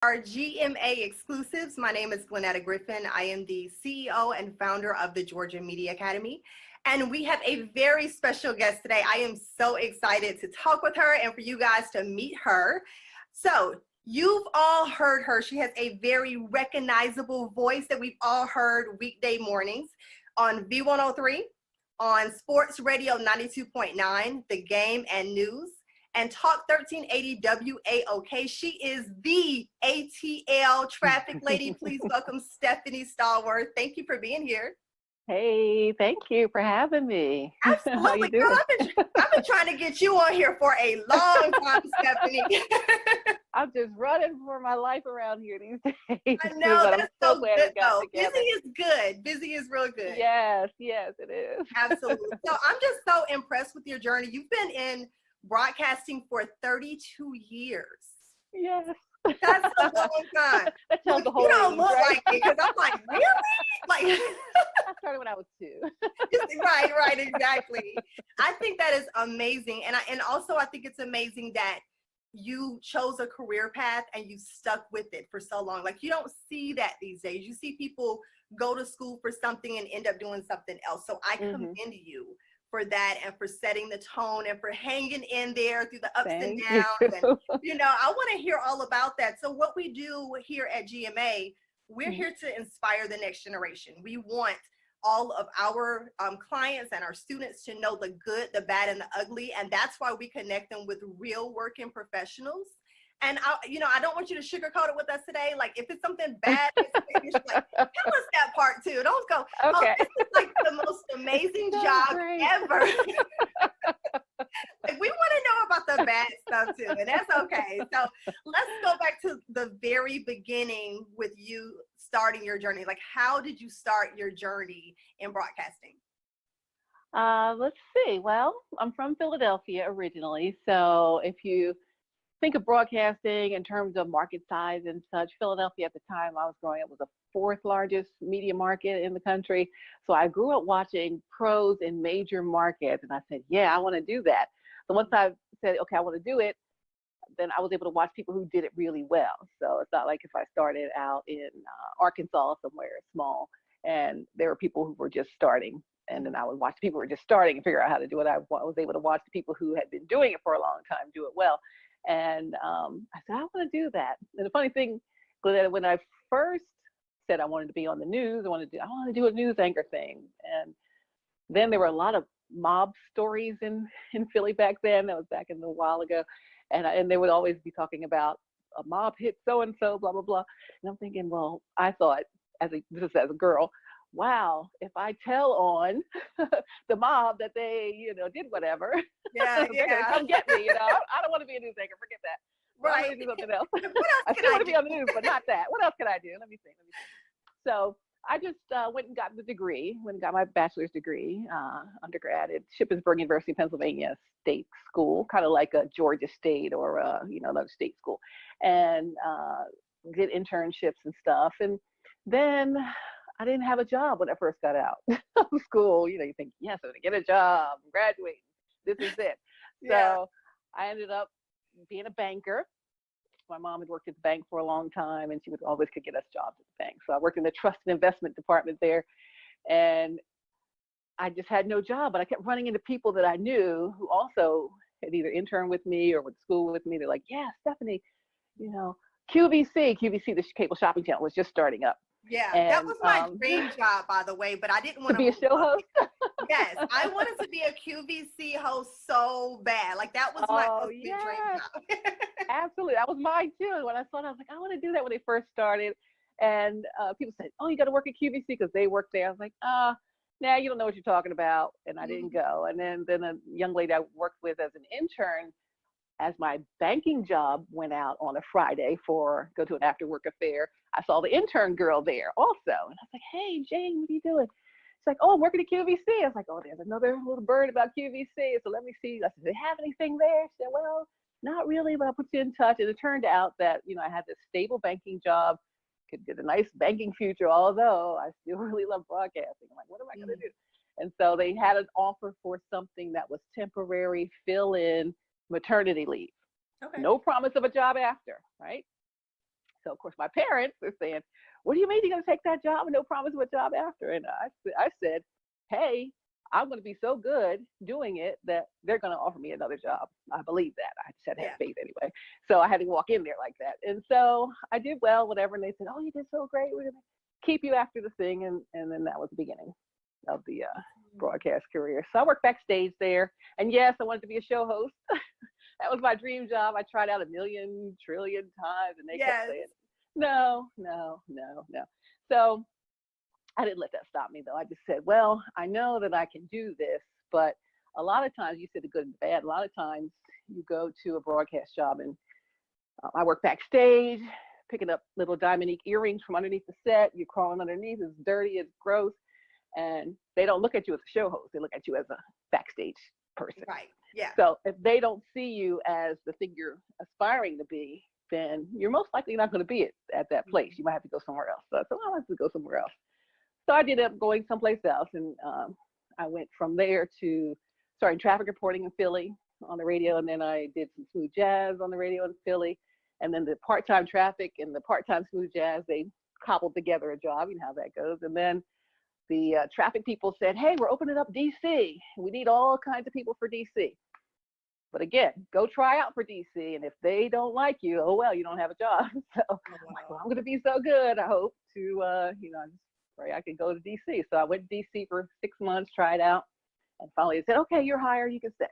Our GMA exclusives. My name is Glenetta Griffin. I am the CEO and founder of the Georgia Media Academy. And we have a very special guest today. I am so excited to talk with her and for you guys to meet her. So you've all heard her. She has a very recognizable voice that we've all heard weekday mornings on V103, on Sports Radio 92.9, The Game and News, and Talk 1380 WAOK. She is the ATL traffic lady. Please welcome Stephanie Stallworth. Thank you for being here. Hey, thank you for having me. Absolutely. How you doing? Girl, I've been trying to get you on here for a long time, Stephanie. I'm just running for my life around here these days. I know, but that's so good though. Together. Busy is good. Busy is real good. Yes, it is. Absolutely. So I'm just so impressed with your journey. You've been in broadcasting for 32 years. Yes. That's a long time. That tells the whole You don't age, look right? like it, because I'm like, really? Like, I started when I was 2. right, exactly. I think that is amazing. And also I think it's amazing that you chose a career path and you stuck with it for so long. Like, you don't see that these days. You see people go to school for something and end up doing something else. So I commend you for that and for setting the tone and for hanging in there through the ups and downs. And, I want to hear all about that. So what we do here at GMA, we're here to inspire the next generation. We want all of our clients and our students to know the good, the bad, and the ugly. And that's why we connect them with real working professionals. And I don't want you to sugarcoat it with us today. Like, if it's something bad, it's like, tell us that part too. Don't go, Okay. oh, this is like the most amazing job ever. Like, we want to know about the bad stuff too, and that's okay. So let's go back to the very beginning with you starting your journey. Like, how did you start your journey in broadcasting? Let's see. Well, I'm from Philadelphia originally. So if you think of broadcasting in terms of market size and such, Philadelphia at the time I was growing up was the 4th largest media market in the country. So I grew up watching pros in major markets, and I said, yeah, I want to do that. So once I said, okay, I want to do it, then I was able to watch people who did it really well. So it's not like if I started out in Arkansas somewhere small and there were people who were just starting, and then I would watch people who were just starting and figure out how to do it. I was able to watch the people who had been doing it for a long time do it well. And I said, I want to do that. And the funny thing, Glenetta, when I first said I wanted to be on the news, I want to do a news anchor thing. And then there were a lot of mob stories in Philly back then. That was back in a while ago. And they would always be talking about a mob hit so-and-so, blah, blah, blah. And I'm thinking, well, I thought, this is as a girl, wow, if I tell on the mob that they, did whatever, they're gonna come get me, I don't want to be a news anchor, forget that. Right. I want to do something else. What else I still want to be on the news, but not that. What else can I do? Let me see. So I just went and got my bachelor's degree, undergrad at Shippensburg University, Pennsylvania State School, kind of like a Georgia State or another state school, and did internships and stuff. And then I didn't have a job when I first got out of school. You think, yes, I'm gonna get a job, I'm graduating, this is it. So I ended up being a banker. My mom had worked at the bank for a long time, and she would always could get us jobs at the bank. So I worked in the trust and investment department there, and I just had no job. But I kept running into people that I knew who also had either interned with me or went to school with me. They're like, yeah, Stephanie, QVC, the cable shopping channel, was just starting up. Yeah, that was my dream job, by the way, but I didn't want to be a show host. Yes, I wanted to be a QVC host so bad. Like, that was my dream job. Absolutely, that was mine too. When I saw it, I was like, I want to do that when they first started. And people said, oh, you got to work at QVC because they work there. I was like, nah, you don't know what you're talking about. And I didn't go. And then a young lady I worked with as an intern, as my banking job went out on a Friday go to an after work affair, I saw the intern girl there also. And I was like, hey, Jane, what are you doing? She's like, oh, I'm working at QVC. I was like, oh, there's another little bird about QVC. So let me see. I said, do they have anything there? She said, well, not really, but I'll put you in touch. And it turned out that, I had this stable banking job, could get a nice banking future, although I still really love broadcasting. I'm like, what am I going to do? And so they had an offer for something that was temporary, fill in maternity leave. Okay. No promise of a job after, right? So of course my parents are saying, what do you mean you're going to take that job and no promise of a job after? And I said, hey, I'm going to be so good doing it that they're going to offer me another job. I believe that. I just had to have faith anyway. So I had to walk in there like that. And so I did well, whatever. And they said, oh, you did so great. We're going to keep you after the thing. And then that was the beginning of the broadcast career. So I worked backstage there. And yes, I wanted to be a show host. That was my dream job. I tried out a million, trillion times. And they kept saying, no. So I didn't let that stop me, though. I just said, well, I know that I can do this, but a lot of times, you said the good and the bad, a lot of times you go to a broadcast job and I work backstage, picking up little diamond earrings from underneath the set. You're crawling underneath, it's dirty, it's gross. And they don't look at you as a show host. They look at you as a backstage person. Right, yeah. So if they don't see you as the thing you're aspiring to be, then you're most likely not going to be at that place. You might have to go somewhere else. So I thought, I'll have to go somewhere else. So I ended up going someplace else, and I went from there to starting traffic reporting in Philly on the radio, and then I did some smooth jazz on the radio in Philly, and then the part-time traffic and the part-time smooth jazz, they cobbled together a job. You know how that goes. And then the traffic people said, hey, we're opening up DC. We need all kinds of people for DC. But again, go try out for DC, and if they don't like you, oh well, you don't have a job. So I'm like, well, I'm going to be so good, I hope, to I could go to DC. So I went to DC for 6 months, tried out, and finally they said, okay, you're hired, you can stay.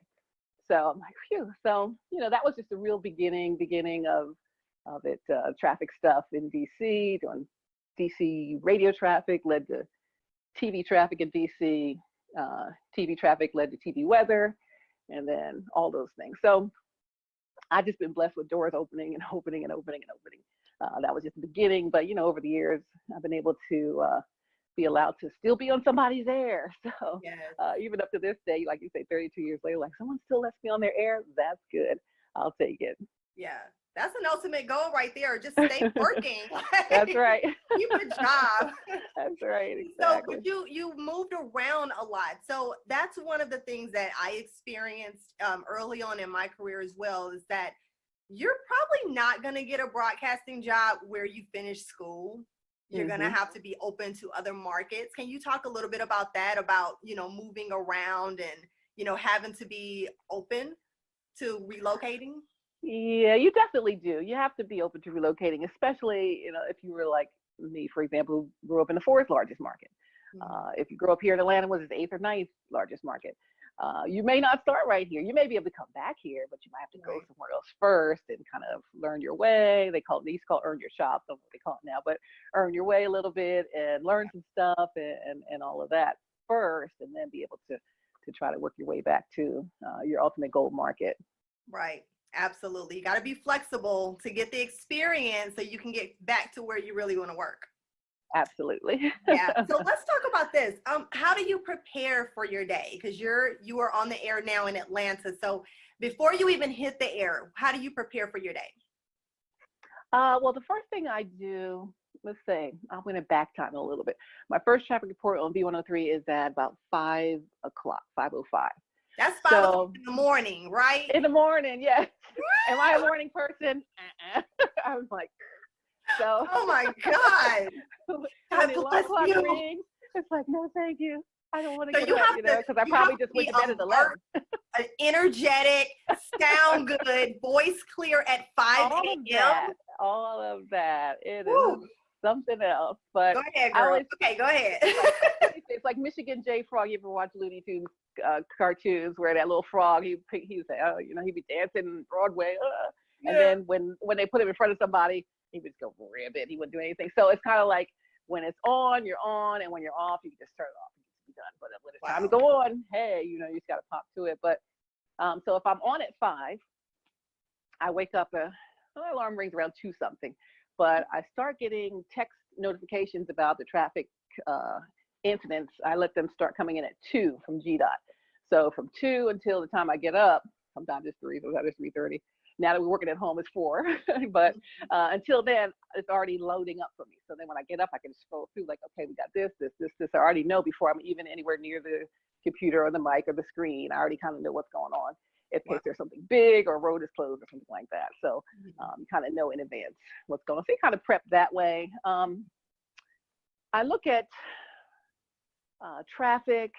So I'm like, phew. So, that was just a real beginning of it, traffic stuff in DC, doing DC radio traffic, led to TV traffic in DC, TV traffic led to TV weather, and then all those things. So I've just been blessed with doors opening and opening and opening and opening. That was just the beginning, but over the years, I've been able to be allowed to still be on somebody's air. So even up to this day, like you say, 32 years later, like someone still lets me on their air. That's good. I'll take it. Yeah, that's an ultimate goal right there. Just stay working. That's right. Keep a job. That's right. Exactly. So, but you moved around a lot. So that's one of the things that I experienced early on in my career as well, is that you're probably not going to get a broadcasting job where you finish school. You're going to have to be open to other markets. Can you talk a little bit about that, about, moving around and, having to be open to relocating? Yeah, you definitely do. You have to be open to relocating, especially, if you were like me, for example, who grew up in the fourth largest market. If you grow up here in Atlanta, was the eighth or ninth largest market. You may not start right here. You may be able to come back here, but you might have to go somewhere else first and kind of learn your way. They used to call earn your shop, don't know what they call it now, but earn your way a little bit and learn some stuff and all of that first, and then be able to try to work your way back to your ultimate gold market. Right. Absolutely. You got to be flexible to get the experience so you can get back to where you really want to work. Absolutely. Yeah. So let's talk about this. How do you prepare for your day? Because you are on the air now in Atlanta. So before you even hit the air, how do you prepare for your day? Well, the first thing I do, let's say, I'm going to back time a little bit. My first traffic report on B103 is at about 5 o'clock, 5:05. That's 5 o'clock in the morning, right? In the morning, yes. Am I a morning person? I was like, so. Oh my God. When the alarm clock rings, it's like, no, thank you. I don't want to get up, because I probably just went to bed at 11. Energetic, sound good, voice clear at 5 a.m. All of that. It is something else. But go ahead, girl. Okay, go ahead. It's like Michigan J. Frog. You ever watch Looney Tunes cartoons where that little frog, he would say, oh, he'd be dancing Broadway. And then when they put him in front of somebody, he would just go ribbit. He wouldn't do anything. So it's kind of like when it's on, you're on, and when you're off, you can just turn it off and be done. But when it's time to go on, hey, you just got to pop to it. But so if I'm on at 5, I wake up, my alarm rings around 2 something, but I start getting text notifications about the traffic incidents. I let them start coming in at 2 from GDOT. So from 2 until the time I get up, sometimes it's 3, sometimes it's 3:30. Now that we're working at home, it's 4. But until then, it's already loading up for me. So then when I get up, I can scroll through like, okay, we got this. I already know before I'm even anywhere near the computer or the mic or the screen. I already kind of know what's going on. in Wow. case there's something big or road is closed or something like that. So you kind of know in advance what's going on. So you kind of prep that way. I look at traffic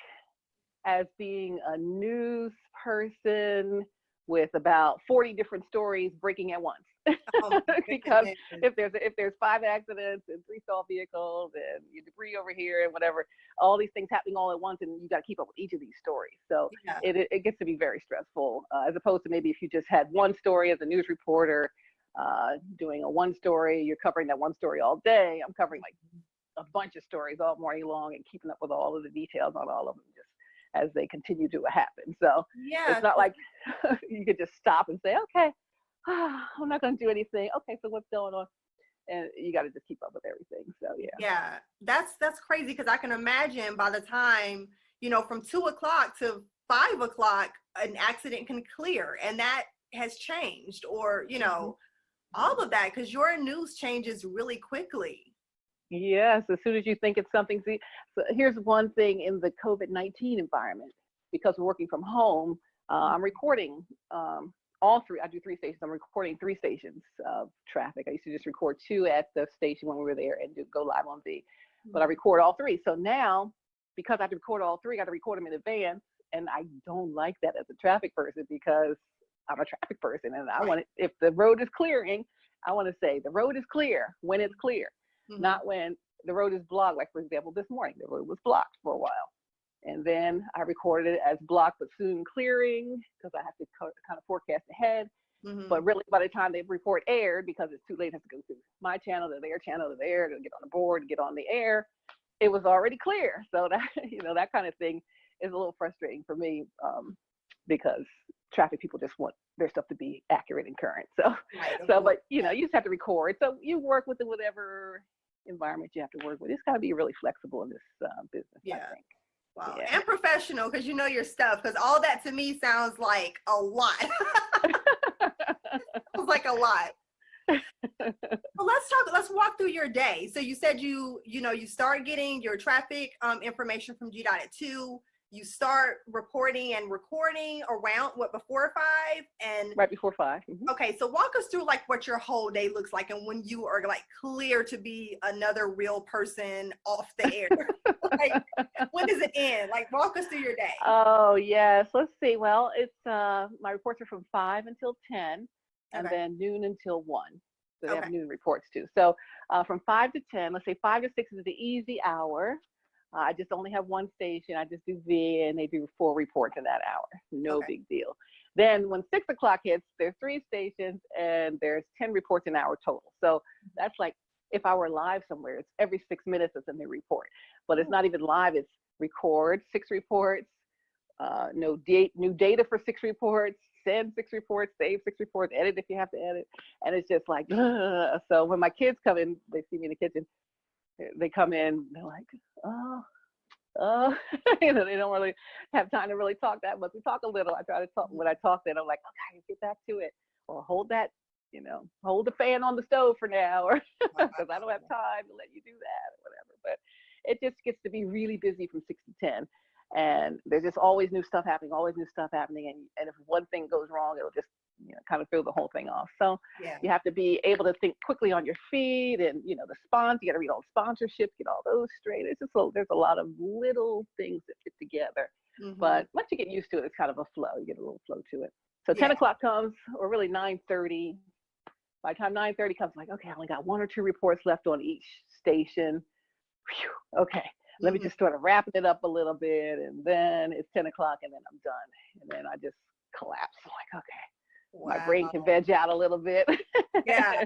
as being a news person with about 40 different stories breaking at once. Oh my Because goodness. if there's 5 accidents and 3 stalled vehicles and debris over here and whatever, all these things happening all at once, and you got to keep up with each of these stories. So Yeah. it gets to be very stressful, as opposed to maybe if you just had one story as a news reporter, doing a one story, you're covering that one story all day. I'm covering like a bunch of stories all morning long and keeping up with all of the details on all of them just as they continue to happen. So Yeah. it's not like you could just stop and say, okay, I'm not going to do anything. Okay, so what's going on? And you got to just keep up with everything. So yeah. Yeah, that's crazy, because I can imagine by the time, from 2 o'clock to 5 o'clock, an accident can clear, and that has changed, or all of that, because your news changes really quickly. Yes, as soon as you think it's something. See, so here's one thing in the COVID-19 environment, because we're working from home, I'm recording all 3. I do 3 stations. I'm recording 3 stations of traffic. I used to just record 2 at the station when we were there and go live on V, but I record all 3. So now, because I have to record all 3, I got to record them in advance, and I don't like that as a traffic person, because I'm a traffic person, and I want it, if the road is clearing, I want to say the road is clear when it's clear. Not when the road is blocked. Like, for example, this morning, the road was blocked for a while. And then I recorded it as blocked, but soon clearing, because I have to kind of forecast ahead. But really, by the time the report aired, because it's too late, I have to go through my channel to their channel to there, to get on the board, to get on the air, it was already clear. So that, that kind of thing is a little frustrating for me, because traffic people just want their stuff to be accurate and current. So, but you just have to record. So you work with whatever environment you have to work with. It's got to be really flexible in this business, I think. Wow. Yeah. And professional, because you know your stuff, because all that to me sounds like a lot. Sounds like a lot. Well, let's walk through your day. So you said you start getting your traffic information from GDOT at 2. You start reporting and recording around before 5, and right before 5. Okay, so walk us through like what your whole day looks like, and when you are like clear to be another real person off the air. Like, when does it end? Like, walk us through your day. Oh yes, let's see. Well, it's my reports are from 5 until 10, and then noon until 1. So they have noon reports too. So from 5 to 10, let's say 5 to 6 is the easy hour. I just only have 1 station. I just do V, and they do 4 reports in that hour. No big deal. Then when 6 o'clock hits, there's 3 stations, and there's 10 reports an hour total. So that's like, if I were live somewhere, it's every 6 minutes it's a new report. But it's not even live. It's record 6 reports, new data for 6 reports, send 6 reports, save 6 reports, edit if you have to edit. And it's just like, ugh. So when my kids come in, they see me in the kitchen, they come in, they're like, they don't really have time to really talk that much. We talk a little. I try to talk. When I talk, then I'm like, okay, get back to it, or hold that, hold the fan on the stove for now, or because I don't have time to let you do that or whatever. But it just gets to be really busy from 6 to 10, and there's just always new stuff happening, and if one thing goes wrong, it'll just kind of throw the whole thing off. So you have to be able to think quickly on your feet, and the sponsors, you got to read all the sponsorships, get all those straight. It's just there's a lot of little things that fit together. But once you get used to it, it's kind of a flow. You get a little flow to it. So 10 o'clock comes, or really 9:30. By the time 9:30 comes, I'm like, okay, I only got 1 or 2 reports left on each station. Whew, okay, let me just start wrapping it up a little bit, and then it's 10 o'clock, and then I'm done, and then I just collapse. I'm like, okay. Wow. My brain can veg out a little bit. Yeah.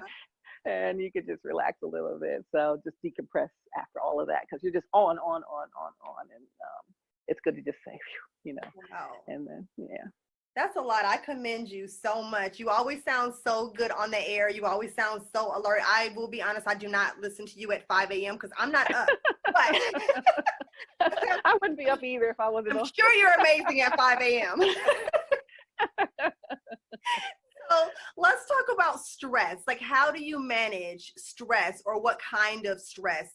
And you can just relax a little bit. So just decompress after all of that, because you're just on. And it's good to just say, whew, Wow. And then, That's a lot. I commend you so much. You always sound so good on the air. You always sound so alert. I will be honest, I do not listen to you at 5 a.m. because I'm not up. But I wouldn't be up either if I wasn't. I'm sure you're amazing at 5 a.m. So let's talk about stress. Like, how do you manage stress, or what kind of stress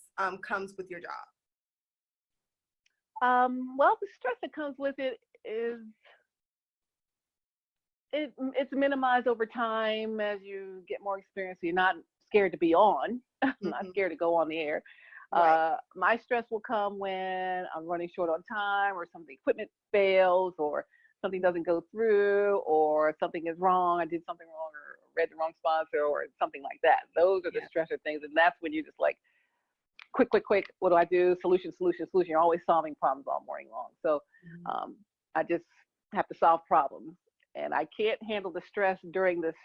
comes with your job? Well, the stress that comes with it is it's minimized over time as you get more experience. So you're not scared to be on, not scared to go on the air. Right. My stress will come when I'm running short on time, or some of the equipment fails, or something doesn't go through, or something is wrong. I did something wrong, or read the wrong sponsor, or something like that. Those are the stressor things, and that's when you just like quick. What do I do? Solution. You're always solving problems all morning long. So I just have to solve problems, and I can't handle the stress during this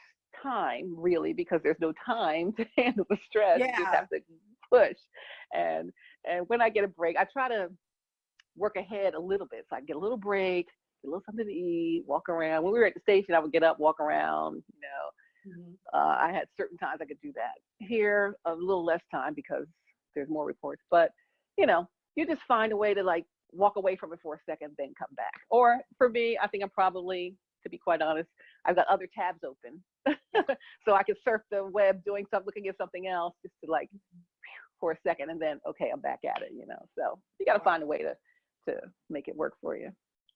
time really, because there's no time to handle the stress. You just have to push. And when I get a break, I try to work ahead a little bit, so I get a little break, get a little something to eat, walk around. When we were at the station, I would get up, walk around, I had certain times I could do that. Here a little less time because there's more reports, but you just find a way to like walk away from it for a second, then come back. Or for me, I think I'm probably, to be quite honest, I've got other tabs open. So I can surf the web doing something, looking at something else, just to like for a second, and then okay, I'm back at it. So you got to find a way to make it work for you.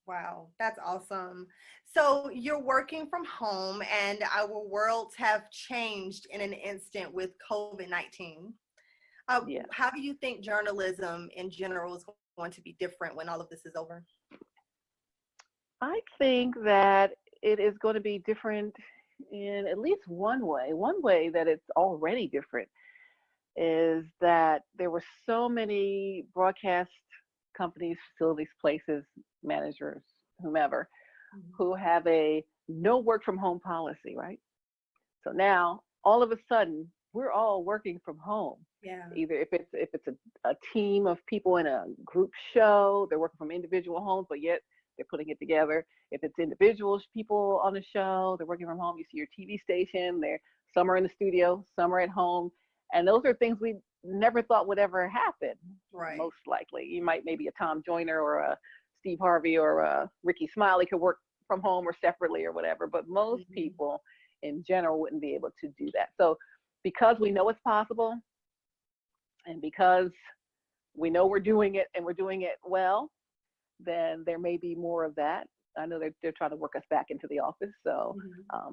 Wow, that's awesome. So you're working from home, and our worlds have changed in an instant with COVID-19. How do you think journalism in general is going to be different when all of this is over? I think that it is going to be different in at least one way. One way that it's already different is that there were so many broadcast companies, facilities, places, managers, whomever, who have a no work from home policy, right? So now all of a sudden we're all working from home. Yeah. Either if it's a team of people in a group show, they're working from individual homes, but yet they're putting it together. If it's individuals, people on the show, they're working from home. You see your TV station, some are in the studio, some are at home. And those are things we never thought would ever happen. Right. Most likely. You might, maybe a Tom Joyner or a Steve Harvey or a Ricky Smiley could work from home or separately or whatever, but most people in general wouldn't be able to do that. So because we know it's possible, and because we know we're doing it and we're doing it well, then there may be more of that. I know they're trying to work us back into the office, so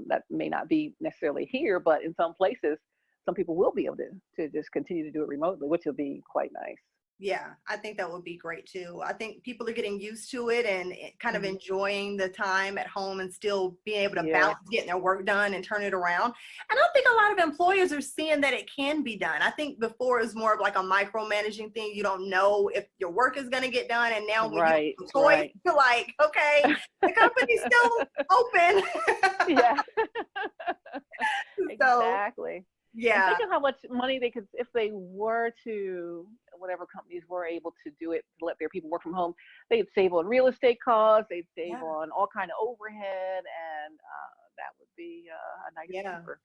that may not be necessarily here, but in some places, some people will be able to just continue to do it remotely, which will be quite nice. Yeah, I think that would be great too. I think people are getting used to it and kind of enjoying the time at home and still being able to balance getting their work done and turn it around. And I think a lot of employers are seeing that it can be done. I think before it was more of like a micromanaging thing. You don't know if your work is going to get done. And now when you have a choice, you're like, okay, the company's still open. Yeah. So, exactly. Yeah. And think of how much money they could, if they were to, whatever companies were able to do it, to let their people work from home, they'd save on real estate costs, they'd save on all kind of overhead, and that would be a nice number.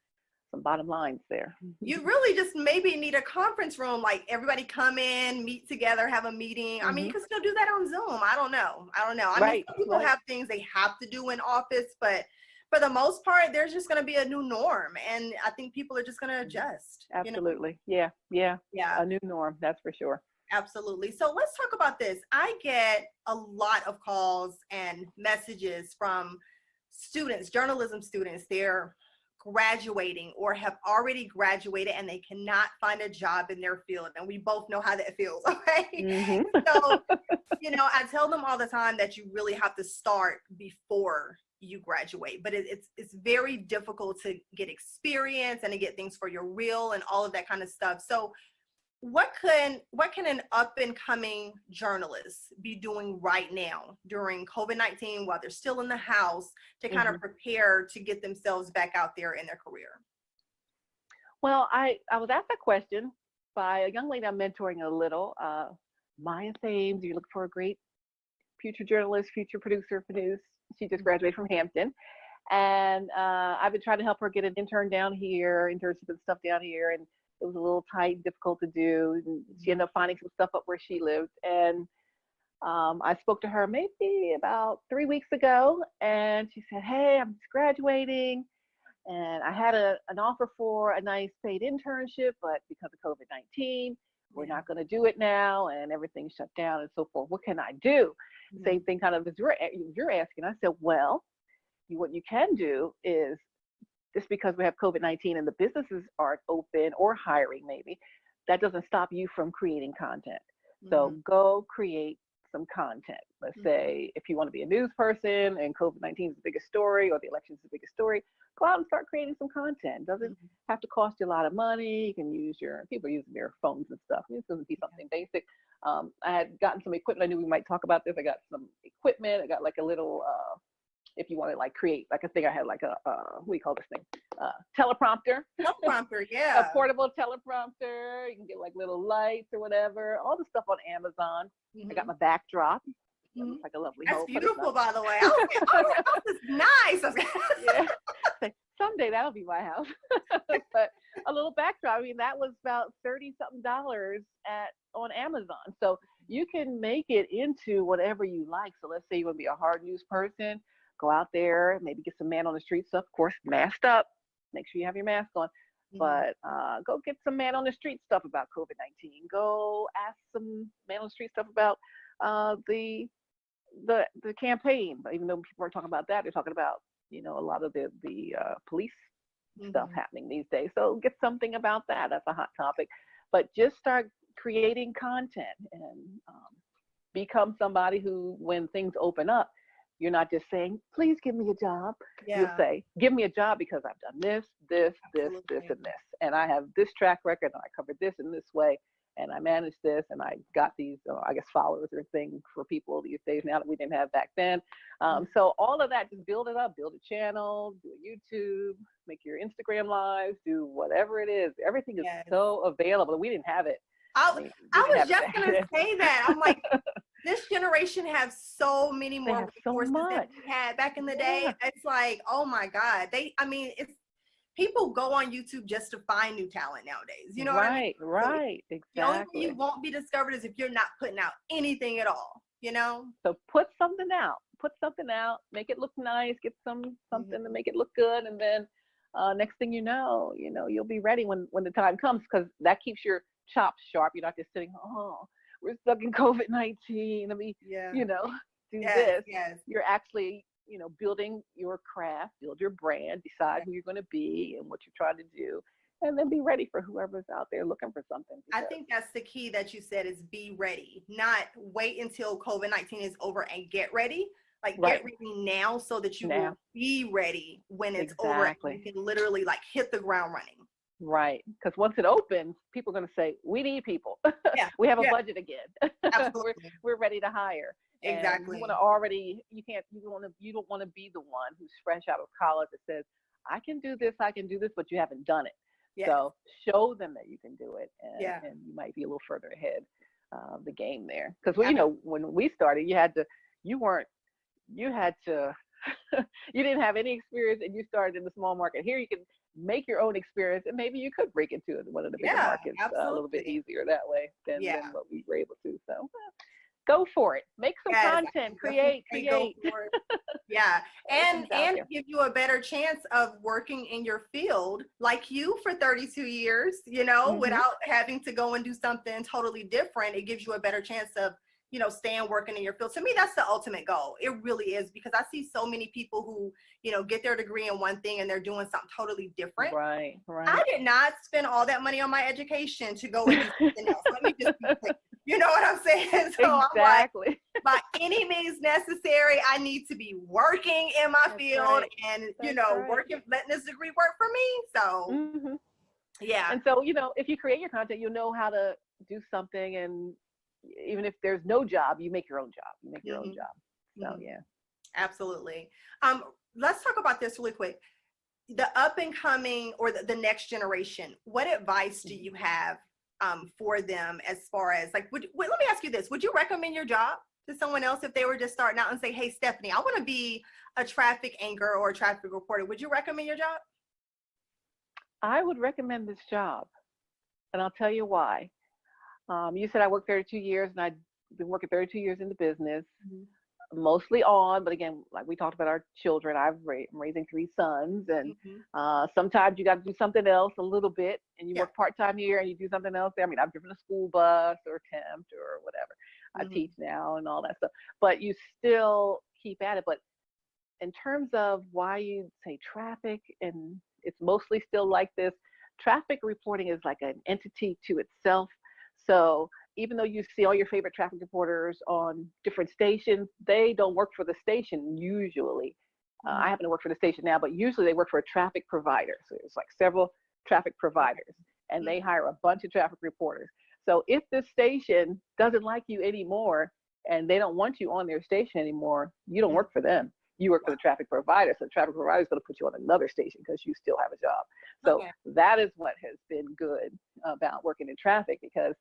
Some bottom lines there. You really just maybe need a conference room, like everybody come in, meet together, have a meeting. I mean, you can still do that on Zoom. I don't know. I mean, some people have things they have to do in office, but for the most part, there's just going to be a new norm. And I think people are just going to adjust. Absolutely. Yeah. A new norm. That's for sure. Absolutely. So let's talk about this. I get a lot of calls and messages from students, journalism students. They're graduating or have already graduated and they cannot find a job in their field. And we both know how that feels. Okay. So, I tell them all the time that you really have to start before you graduate, but it's very difficult to get experience and to get things for your real and all of that kind of stuff. So what can an up and coming journalist be doing right now during COVID-19 while they're still in the house to kind of prepare to get themselves back out there in their career? Well, I was asked that question by a young lady I'm mentoring a little, Maya Thames. You look for a great future journalist, future producer, She just graduated from Hampton. And I've been trying to help her get an internship down here, internship and stuff down here. And it was a little tight and difficult to do. And she ended up finding some stuff up where she lived. And I spoke to her maybe about 3 weeks ago. And she said, hey, I'm just graduating. And I had an offer for a nice paid internship, but because of COVID-19, we're not going to do it now. And everything's shut down and so forth. What can I do? Same thing kind of as you're asking. I said, well, what you can do is, just because we have COVID-19 and the businesses aren't open or hiring maybe, that doesn't stop you from creating content. So go create some content. Let's say if you want to be a news person and COVID-19 is the biggest story or the election is the biggest story, go out and start creating some content. Doesn't have to cost you a lot of money. You can use people are using their phones and stuff. It's going to be something basic. I had gotten some equipment. I knew we might talk about this. I got some equipment. I got like a little, if you want to like create, like I think I had like a, what do you call this thing? Teleprompter. Teleprompter, yeah. A portable teleprompter. You can get like little lights or whatever. All the stuff on Amazon. I got my backdrop. That looks like a lovely That's home. beautiful, by the way. I was like, oh, your house is nice. Yeah. Someday that'll be my house. But a little backdrop. I mean, that was about $30-something on Amazon. So you can make it into whatever you like. So let's say you want to be a hard news person. Go out there, maybe get some man on the street stuff. Of course, masked up. Make sure you have your mask on. But go get some man on the street stuff about COVID-19. Go ask some man on the street stuff about the campaign. But even though people aren't talking about that, they're talking about, you know, a lot of the police stuff happening these days. So get something about that. That's a hot topic. But just start creating content and become somebody who, when things open up, you're not just saying, please give me a job. You'll say, give me a job because I've done this, this, and this. And I have this track record, and I covered this in this way, and I managed this, and I got these, I guess, followers or things for people these days now that we didn't have back then. So all of that, just build it up, build a channel, do a YouTube, make your Instagram lives, do whatever it is. Everything is so available. We didn't have it. I was just going to say that. I'm like, this generation has so many more resources than we had back in the day. It's like, oh my God. It's people go on YouTube just to find new talent nowadays. You know what I mean? Right, exactly. The only thing you won't be discovered is if you're not putting out anything at all, you know? So put something out. Make it look nice, get something to make it look good, and then next thing you know, you'll be ready when the time comes, because that keeps your chops sharp. You're not just sitting, we're stuck in COVID-19. Let me, do this. You're actually, building your craft, build your brand, decide who you're going to be and what you're trying to do, and then be ready for whoever's out there looking for something. I think that's the key that you said, is be ready, not wait until COVID-19 is over and get ready. Like get ready now so that you will be ready when it's over and you can literally like hit the ground running. Right, because once it opens, people are going to say, we need people. We have a budget again. Absolutely. we're ready to hire. Exactly. And you don't want to be the one who's fresh out of college that says, I can do this, but you haven't done it. So show them that you can do it, and you might be a little further ahead of the game there. Because when we started, you didn't have any experience, and you started in the small market. Here you can make your own experience, and maybe you could break into one of the bigger markets a little bit easier that way than what we were able to. So go for it. Make some content. Create. And give you a better chance of working in your field like you for 32 years, without having to go and do something totally different. It gives you a better chance of staying working in your field. To me, that's the ultimate goal. It really is, because I see so many people who, get their degree in one thing and they're doing something totally different. Right. I did not spend all that money on my education to go and do something else. Let me just be clear. You know what I'm saying? So exactly. I'm like, by any means necessary, I need to be working in my field and, working, letting this degree work for me. So, And so, if you create your content, you'll know how to do something, and even if there's no job, you make your own job. You make your own job. So Absolutely. Let's talk about this really quick. The up and coming, or the next generation, what advice do you have for them, as far as like, let me ask you this. Would you recommend your job to someone else if they were just starting out and say, hey, Stephanie, I want to be a traffic anchor or a traffic reporter? Would you recommend your job? I would recommend this job, and I'll tell you why. You said I worked 32 years, and I've been working 32 years in the business, mostly but again, like we talked about our children, I'm raising 3 sons, and sometimes you got to do something else a little bit, and you work part-time here and you do something else there. I mean, I've driven a school bus or temped or whatever. I teach now and all that stuff, but you still keep at it. But in terms of why you say traffic, and it's mostly still like this, traffic reporting is like an entity to itself. So even though you see all your favorite traffic reporters on different stations, they don't work for the station usually. I happen to work for the station now, but usually they work for a traffic provider. So there's like several traffic providers, and they hire a bunch of traffic reporters. So if this station doesn't like you anymore and they don't want you on their station anymore, you don't work for them. You work for the traffic provider. So the traffic provider is going to put you on another station because you still have a job. So that is what has been good about working in traffic, because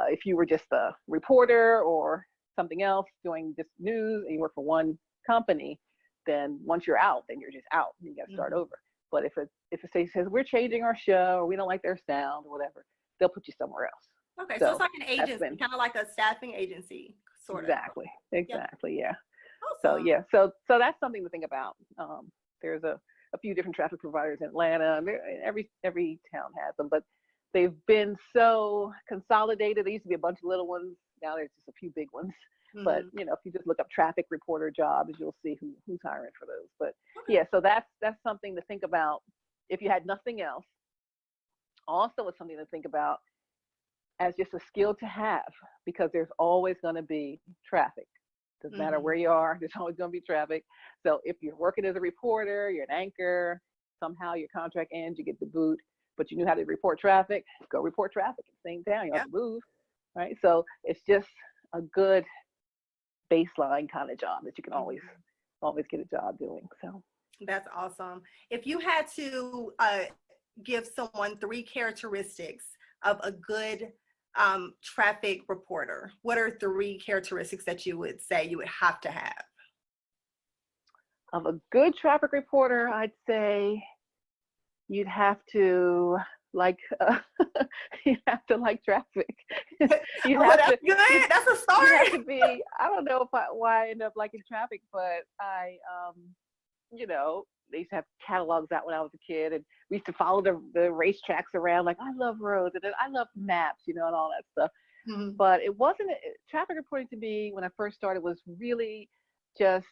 if you were just a reporter or something else doing just news and you work for one company, then once you're out, then you're just out. You got to start over. But if a station says we're changing our show or we don't like their sound or whatever, they'll put you somewhere else. Okay, so it's like an agency, kind of like a staffing agency, sort of. Exactly, yeah. Awesome. So that's something to think about. There's a few different traffic providers in Atlanta. Every town has them, but they've been so consolidated. There used to be a bunch of little ones. Now there's just a few big ones. But you know, if you just look up traffic reporter jobs, you'll see who's hiring for those. But yeah, so that's something to think about if you had nothing else. Also, it's something to think about as just a skill to have, because there's always going to be traffic. Doesn't matter where you are, there's always going to be traffic. So if you're working as a reporter, you're an anchor, somehow your contract ends, you get the boot, but you knew how to report traffic, go report traffic in the same town. You don't have to move, right? So it's just a good baseline kind of job that you can always get a job doing. So that's awesome. If you had to give someone 3 characteristics of a good traffic reporter, what are 3 characteristics that you would say you would have to have? Of a good traffic reporter, I'd say you'd have to you have to like traffic. That's good. That's a start. You have to be, I don't know why I ended up liking traffic, but I, they used to have catalogs out when I was a kid, and we used to follow the racetracks around. Like, I love roads, and I love maps, and all that stuff. But it wasn't, traffic reporting to me when I first started was really just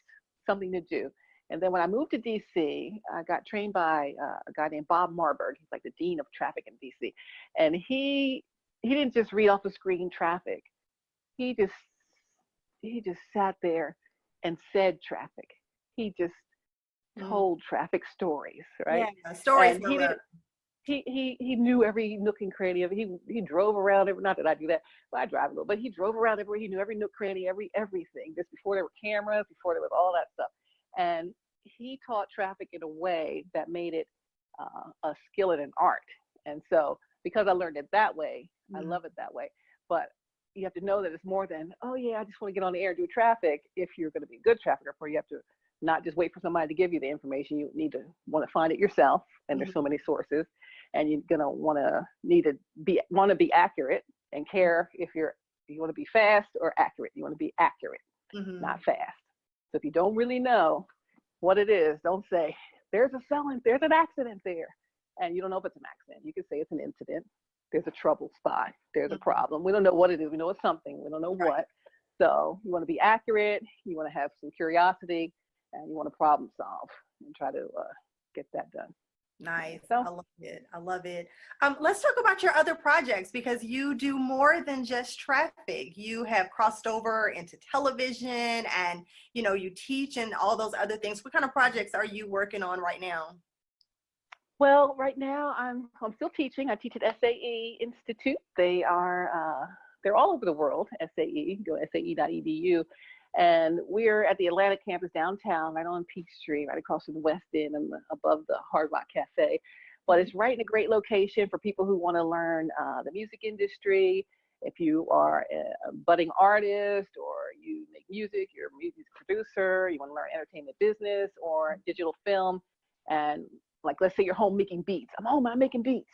something to do. And then when I moved to DC, I got trained by a guy named Bob Marburg. He's like the dean of traffic in DC. And he didn't just read off the screen traffic. He just sat there and said traffic. He just told traffic stories, right? Yeah, stories. And he knew every nook and cranny of it. He drove around not that I do that, but I drive a little, but he drove around everywhere. He knew every nook, cranny, everything, just before there were cameras, before there was all that stuff. And he taught traffic in a way that made it a skill and an art. And so because I learned it that way, I love it that way. But you have to know that it's more than, oh yeah, I just want to get on the air and do traffic. If you're going to be a good traffic reporter, you have to not just wait for somebody to give you the information. You need to want to find it yourself. And there's so many sources, and you're going to want to be accurate and care if you want to be fast or accurate. You want to be accurate, not fast. So if you don't really know what it is, don't say, there's an accident there. And you don't know if it's an accident. You can say it's an incident. There's a trouble spot. There's a problem. We don't know what it is. We know it's something. We don't know what. So you want to be accurate. You want to have some curiosity, and you want to problem solve and try to get that done. Nice. So, I love it. Let's talk about your other projects, because you do more than just traffic. You have crossed over into television, and you teach and all those other things. What kind of projects are you working on right now? Well, right now I'm still teaching. I teach at SAE Institute. They're all over the world. SAE, go sae.edu. And we're at the Atlanta campus downtown, right on Peachtree, right across from the West End and above the Hard Rock Cafe. But it's right in a great location for people who want to learn the music industry. If you are a budding artist, or you make music, you're a music producer, you want to learn entertainment business or digital film, and like, let's say you're home making beats. I'm making beats,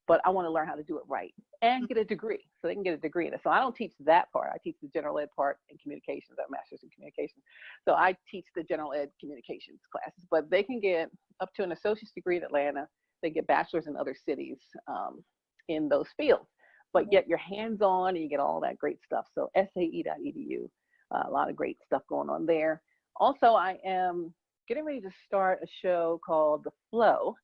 but I want to learn how to do it right and get a degree. So they can get a degree in it. So I don't teach that part. I teach the general ed part in communications. I have a master's in communications. So I teach the general ed communications classes, but they can get up to an associate's degree in Atlanta. They get bachelor's in other cities in those fields, but yet you're hands-on and you get all that great stuff. So sae.edu, a lot of great stuff going on there. Also, I am getting ready to start a show called The Flow,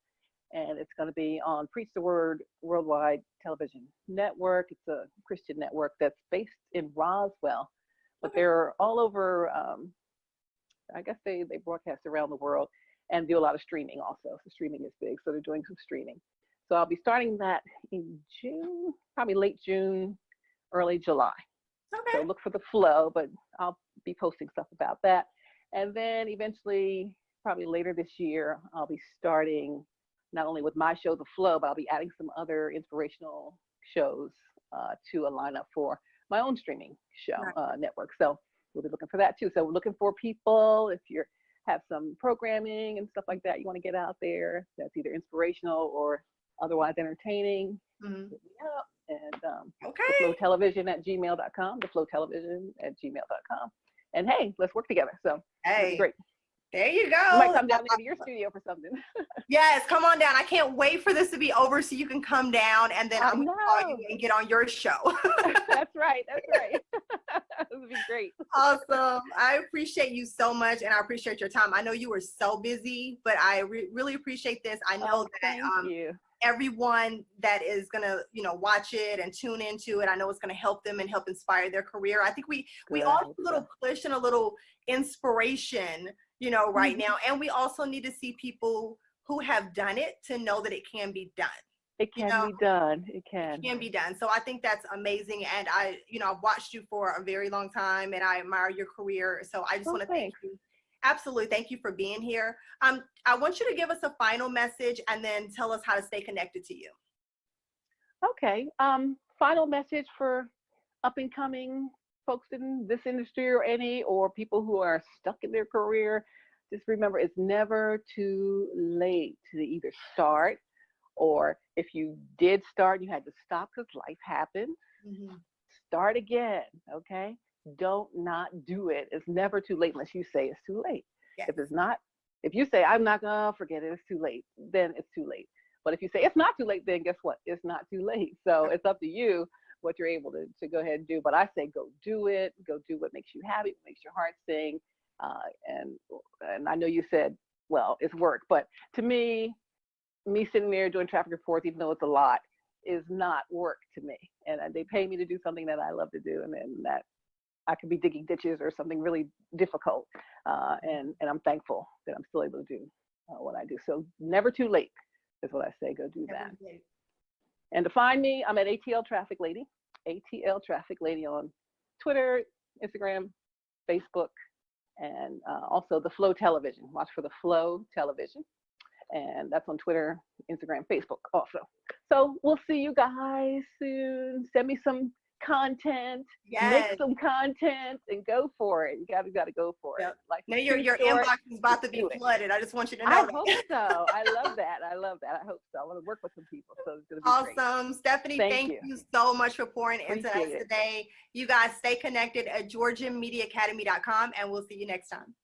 and it's going to be on Preach the Word Worldwide Television Network. It's a Christian network that's based in Roswell, but they're all over. I guess they broadcast around the world and do a lot of streaming also. So streaming is big, so they're doing some streaming. So I'll be starting that in June, probably late June, early July. Okay. So look for The Flow, but I'll be posting stuff about that. And then eventually, probably later this year, I'll be starting not only with my show, The Flow, but I'll be adding some other inspirational shows to a lineup for my own streaming show network. So we'll be looking for that too. So we're looking for people, if you have some programming and stuff like that you want to get out there that's either inspirational or otherwise entertaining. Hit me up. And theflowtelevision@gmail.com, theflowtelevision@gmail.com. And hey, let's work together. So it'll be great. There you go. I might come down there to your studio for something. Yes, come on down. I can't wait for this to be over so you can come down, and then I'm going to call you and get on your show. That's right. That's right. This would be great. Awesome. I appreciate you so much, and I appreciate your time. I know you were so busy, but I really appreciate this. I know that everyone that is going to, watch it and tune into it, I know it's going to help them and help inspire their career. I think we all need a little push and a little inspiration, right now. And we also need to see people who have done it to know that it can be done. It can be done. It can be done. So I think that's amazing. And I've watched you for a very long time, and I admire your career. So I just want to thank you. Absolutely. Thank you for being here. I want you to give us a final message and then tell us how to stay connected to you. Okay. Final message for up and coming folks in this industry or people who are stuck in their career. Just remember, it's never too late to either start, or if you did start, you had to stop because life happened. Start again. Okay. Don't not do it. It's never too late unless you say it's too late. Yes. If you say, I'm not gonna forget it, it's too late, then it's too late. But if you say it's not too late, then guess what? It's not too late. So it's up to you what you're able to go ahead and do. But I say go do it. Go do what makes you happy, what makes your heart sing. And I know you said, well, it's work. But to me sitting there doing traffic reports, even though it's a lot, is not work to me. And they pay me to do something that I love to do, and that I could be digging ditches or something really difficult. And I'm thankful that I'm still able to do what I do. So never too late is what I say. Go do that. And to find me, I'm at ATL Traffic Lady, ATL Traffic Lady on Twitter, Instagram, Facebook, and also The Flow Television. Watch for The Flow Television. And that's on Twitter, Instagram, Facebook also. So we'll see you guys soon. Send me some content, make some content, and go for it. You gotta go for it. Like now your inbox is about to be flooded. I just want you to know. I hope so. I love that. I hope so. I want to work with some people, so it's gonna be awesome. Great. Stephanie, thank you so much for pouring into us today. You guys stay connected at GeorgianMediaAcademy.com, and we'll see you next time.